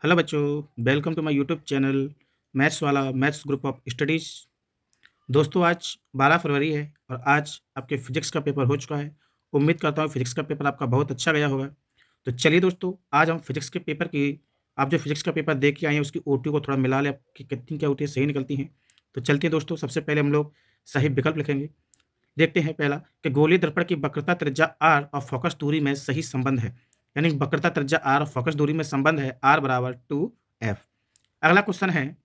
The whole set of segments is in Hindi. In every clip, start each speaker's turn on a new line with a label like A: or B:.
A: हेलो बच्चों, welcome to my YouTube channel maths वाला मैथ्स ग्रुप ऑफ स्टडीज़। दोस्तों आज 12 फरवरी है और आज आपके फिजिक्स का पेपर हो चुका है। उम्मीद करता हूँ फिजिक्स का पेपर आपका बहुत अच्छा गया होगा। तो चलिए दोस्तों, आज हम फिजिक्स के पेपर की आप जो फिजिक्स का पेपर दे के आए हैं उसकी ओटी को थोड़ा मिला लें कि कितनी क्या ओटी सही निकलती हैं। तो चलते हैं दोस्तों, सबसे पहले हम लोग सही विकल्प लिखेंगे। देखते हैं पहला कि गोलीय दर्पण की वक्रता त्रिज्या r और फोकस दूरी में सही संबंध है। यानी वक्रता त्रिज्या r और फोकस दूरी में संबंध है r बराबर 2f। अगला क्वेश्चन है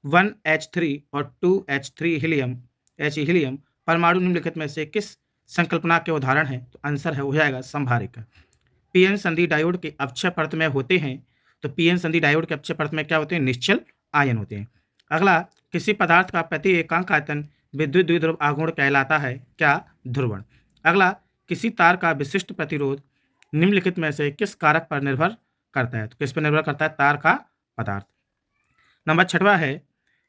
A: 1H3 और 2H3 हीलियम परमाणु निम्नलिखित में से किस संकल्पना के उदाहरण हैं? तो आंसर है हो जाएगा संभारिका। पीएन संधि डायोड के अक्षय परत में होते हैं। तो पीएन संधि डायोड के अक्षय परत में क्या होते हैं? निश्चल आयन होते हैं। अगला, किसी पदार्थ का प्रति एकांक आयतन विद्युत द्विध्रुव आघूर्ण कहलाता है? क्या? ध्रुवण। अगला, किसी तार का विशिष्ट प्रतिरोध निम्नलिखित में से किस कारक पर निर्भर करता है? तो किस पर निर्भर करता है? तार का पदार्थ। नंबर 6वां है,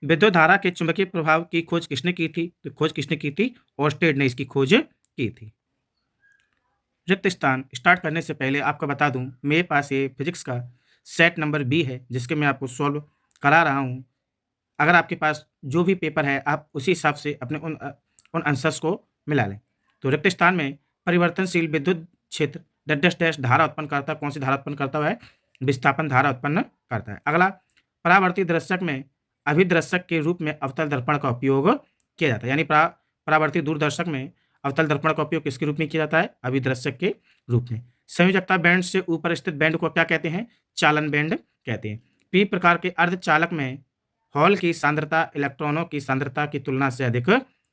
A: विद्युत धारा के चुंबकीय प्रभाव की खोज किसने की थी? तो खोज किसने की थी? ओर्स्टेड ने इसकी खोज की थी। रिक्त स्थान स्टार्ट करने से पहले आपको बता दूं, मेरे पास ये फिजिक्स का सेट नंबर बी है जिसके मैं आपको सॉल्व करा रहा हूं। अगर आपके पास जो भी पेपर है आप उसी हिसाब से अपने उन आंसर्स को मिला लें। तो रिक्त स्थान में परिवर्तनशील विद्युत क्षेत्र डैश डैश डैश धारा उत्पन्न करता है। कौन सी धारा उत्पन्न करता है? विस्थापन धारा उत्पन्न करता है। अगला, परावर्ती दर्शक में अभिदर्शक के रूप में अवतल दर्पण का उपयोग किया जाता है। यानी परावर्ती दूरदर्शक में अवतल दर्पण का उपयोग किसके रूप में किया जाता है? अभिदर्शक के रूप में। संयोजकता बैंड से ऊपर स्थित बैंड को क्या कहते हैं? चालन बैंड कहते हैं। पी प्रकार के अर्धचालक में हॉल की सांद्रता इलेक्ट्रॉनों की सांद्रता की तुलना से अधिक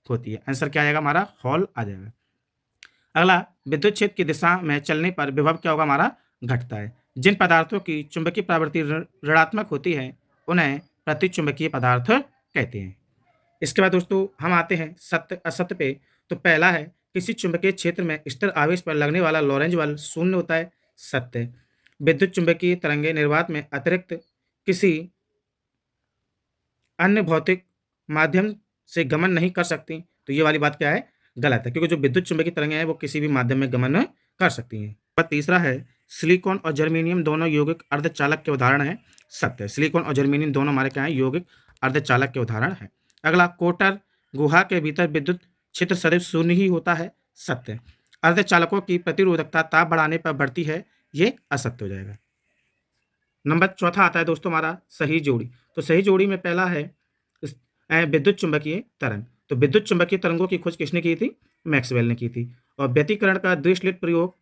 A: होती है। आंसर क्या आएगा हमारा? हॉल आ जाएगा। अगला, विद्युत क्षेत्र की दिशा में चलने पर विभव क्या होगा हमारा? घटता है। जिन पदार्थों की चुंबकीय प्रवृत्ति ऋणात्मक होती है उन्हें प्रतिचुंबकीय पदार्थ कहते हैं। इसके बाद दोस्तों हम आते हैं सत्य असत्य पे। तो पहला है, किसी चुंबकीय क्षेत्र में स्थिर आवेश पर लगने वाला लॉरेंज बल शून्य होता है। सत्य। विद्युत चुंबकीय तरंगे निर्वात में अतिरिक्त किसी अन्य भौतिक माध्यम से गमन नहीं कर सकती। तो ये वाली बात क्या है? गलत है, क्योंकि जो विद्युत चुंबकीय तरंगें हैं वो किसी भी माध्यम में गमन कर सकती हैं। और तीसरा है, सिलिकॉन और जर्मेनियम दोनों यौगिक अर्धचालक के उदाहरण हैं। सत्य। सिलिकॉन और जर्मेनियम दोनों हमारे क्या हैं? यौगिक अर्धचालक के उदाहरण हैं। अगला, कोटर गुहा के भीतर विद्युत क्षेत्र सदैव शून्य ही होता है। सत्य। अर्धचालकों की प्रतिरोधकता ताप बढ़ाने पर बढ़ती है। ये असत्य हो जाएगा। नंबर चौथा आता है दोस्तों हमारा सही जोड़ी। तो सही जोड़ी में पहला है विद्युत चुंबकीय तरंग। तो विद्युत चुंबकीय तरंगों की खोज किसने की थी? मैक्सवेल ने की थी। और व्यतिकरण का द्विस्लिट प्रयोग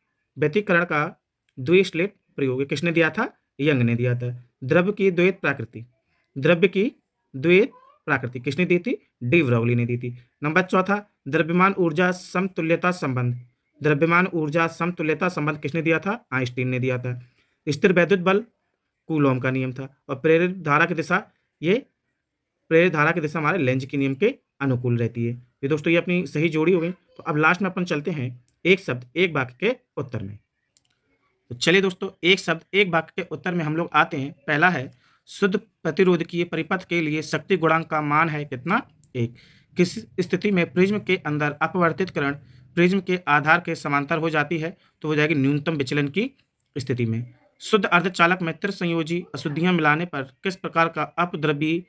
A: ये किसने दिया था? यंग ने दिया था। द्रव्य की द्वैत प्राकृति किसने दी थी? डी ब्रोगली ने दी थी। नंबर चौथा, द्रव्यमान ऊर्जा समतुल्यता संबंध किसने दिया था? आइंस्टीन ने दिया था। स्थिर वैद्युत बल कूलॉम का नियम था। और प्रेरित धारा की दिशा हमारे लेंज के नियम के अनुकूल रहती है। ये दोस्तों ये अपनी सही जोड़ी हो गई। तो अब लास्ट में अपन चलते हैं एक शब्द एक वाक्य के उत्तर में। तो चलिए दोस्तों, एक शब्द एक वाक्य के उत्तर में हम लोग आते हैं। पहला है, शुद्ध प्रतिरोधकीय परिपथ के लिए शक्ति गुणांक का मान है कितना? 1। किस स्थिति में प्रिज्म के अंदर अपवर्तित किरण प्रिज्म के आधार के समांतर हो जाती है? तो हो जाएगी न्यूनतम विचलन की स्थिति में। शुद्ध अर्धचालक में त्रिसंयोजी अशुद्धियां मिलाने पर किस प्रकार का अपद्रव्यी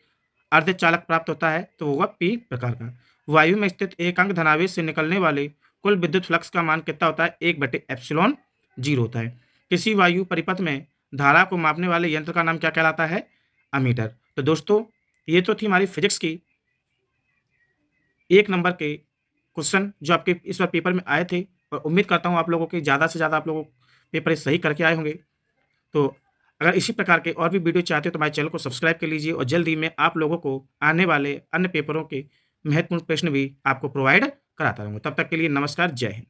A: अर्धचालक प्राप्त होता है? तो होगा पी प्रकार का। वायु में स्थित एकांक धनावेश से निकलने वाले कुल विद्युत फ्लक्स का मान कितना होता है? 1/ε0 होता है। किसी वायु परिपथ में धारा को मापने वाले यंत्र का नाम क्या कहलाता है? अमीटर। तो दोस्तों ये तो थी हमारी फिजिक्स की 1 नंबर के क्वेश्चन जो आपके इस बार पेपर में आए थे। और उम्मीद करता हूँ आप लोगों के ज़्यादा से ज़्यादा आप लोगों पेपर सही करके आए होंगे। तो अगर इसी प्रकार के और भी वीडियो चाहते हो तो हमारे चैनल को सब्सक्राइब कर लीजिए और जल्द ही मैं आप लोगों को आने वाले अन्य पेपरों के महत्वपूर्ण प्रश्न भी आपको प्रोवाइड कराता रहूँगा। तब तक के लिए नमस्कार, जय हिंद।